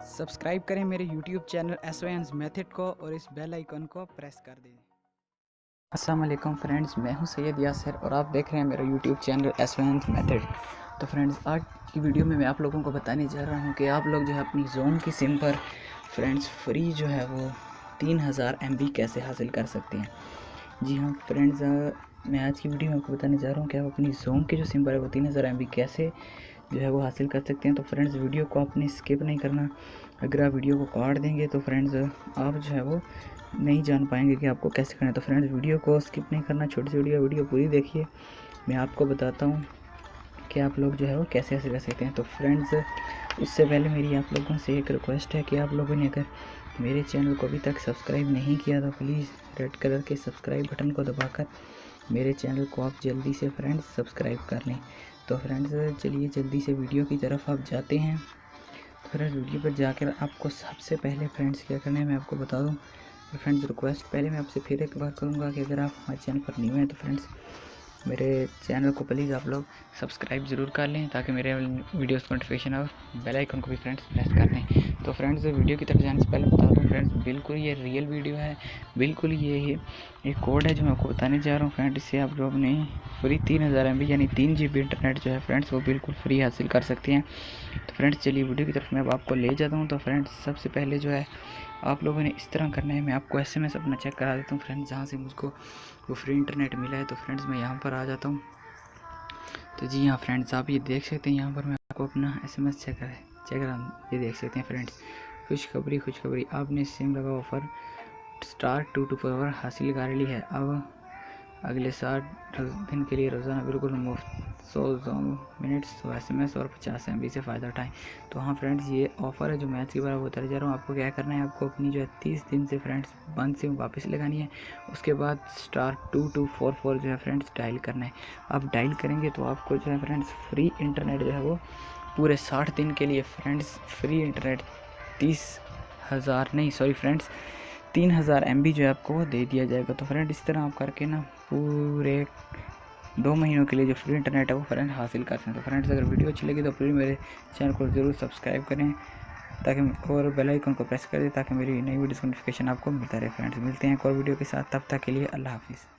Subscribe करें मेरे YouTube channel एसवायंस method को और इस बेल आइकन को प्रेस कर दें। अस्सलाम वालेकुम फ्रेंड्स, मैं हूं सैयद यासिर और आप देख रहे हैं मेरा YouTube चैनल एसवायंस मेथड। तो फ्रेंड्स, आज की वीडियो में मैं आप लोगों को बताने जा रहा हूं कि आप लोग जो है अपनी जोन की सिम पर फ्रेंड्स फ्री जो है वो 3000 MB कैसे हासिल कर सकते हैं। जी हाँ फ्रेंड्स, मैं आज की वीडियो में आपको बताने जा रहा हूँ कि आप अपनी जोन की जो सिम पर है वो 3000 MB कैसे जो है वो हासिल कर सकते हैं। तो फ्रेंड्स, वीडियो को आपने स्किप नहीं करना। अगर आप वीडियो को काट देंगे तो फ्रेंड्स आप जो है वो नहीं जान पाएंगे कि आपको कैसे करना है। तो फ्रेंड्स, वीडियो को स्किप नहीं करना, छोटी सी वीडियो पूरी देखिए। मैं आपको बताता हूँ कि आप लोग जो है वो कैसे ऐसे कर सकते हैं। तो फ्रेंड्स, उससे पहले मेरी आप लोगों से एक रिक्वेस्ट है कि आप लोगों ने अगर मेरे चैनल को अभी तक सब्सक्राइब नहीं किया तो प्लीज़ रेड कलर के सब्सक्राइब बटन को दबाकर मेरे चैनल को आप जल्दी से फ्रेंड्स सब्सक्राइब कर लें। तो फ्रेंड्स, चलिए जल्दी से वीडियो की तरफ आप जाते हैं। तो फ्रेंड्स, वीडियो पर जाकर आपको सबसे पहले फ्रेंड्स क्या करना है मैं आपको बता दूं। तो फ्रेंड्स, रिक्वेस्ट पहले मैं आपसे फिर एक बार करूंगा कि अगर आप हमारे चैनल पर न्यू हैं तो फ्रेंड्स मेरे चैनल को प्लीज़ आप लोग सब्सक्राइब ज़रूर कर लें ताकि मेरे वीडियोस को नोटिफिकेशन और बेल आइकन को भी फ्रेंड्स प्रेस कर दें। तो फ्रेंड्स, वीडियो की तरफ जाने से पहले बता दूं फ्रेंड्स, बिल्कुल ये रियल वीडियो है, बिल्कुल ये एक कोड है जो मैं आपको बताने जा रहा हूँ फ्रेंड्स। इससे आप लोग अपनी फ्री 3000 MB यानी 3 GB इंटरनेट जो है फ्रेंड्स वो बिल्कुल फ्री हासिल कर सकते हैं। तो फ्रेंड्स, चलिए वीडियो की तरफ मैं अब आपको ले जाता हूँ। तो फ्रेंड्स, सबसे पहले जो है आप लोगों ने इस तरह करना है, मैं आपको SMS अपना चेक करा देता हूँ फ्रेंड्स, जहाँ से मुझको वो फ्री इंटरनेट मिला है। तो फ्रेंड्स, मैं यहाँ पर आ जाता हूँ। तो जी हाँ फ्रेंड्स, आप ये देख सकते हैं यहाँ पर मैं आपको अपना SMS चेक करा ये देख सकते हैं फ्रेंड्स। खुशखबरी, आपने सिम लगा ऑफर स्टार 224 हासिल कर ली है। अब अगले 60 दिन के लिए रोज़ाना बिल्कुल मुफ्त 100 मिनट्स SMS और 50 MB से फ़ायदा उठाएं। तो हाँ फ्रेंड्स, ये ऑफ़र है जो मैं की बार बताने जा रहा हूँ। आपको क्या करना है, आपको अपनी जो है 30 दिन से फ्रेंड्स बंद सिम वापस लगानी है। उसके बाद स्टार 2244 जो है फ्रेंड्स डायल करना है। आप डायल करेंगे तो आपको जो है फ्रेंड्स फ्री इंटरनेट जो है वो पूरे 60 दिन के लिए फ्रेंड्स फ्री इंटरनेट 3000 MB जो है आपको दे दिया जाएगा। तो फ्रेंड, इस तरह आप करके ना पूरे 2 महीनों के लिए जो फ्री इंटरनेट है वो फ्रेंड हासिल कर सकते हैं। तो फ्रेंड्स, अगर वीडियो अच्छी लगी तो प्लीज़ मेरे चैनल को ज़रूर सब्सक्राइब करें ताकि और बेल आइकन को प्रेस कर दें ताकि मेरी नई वीडियो नोटिफिकेशन आपको मिलता रहे। फ्रेंड्स, मिलते हैं एक और वीडियो के साथ, तब तक के लिए अल्लाह हाफिज़।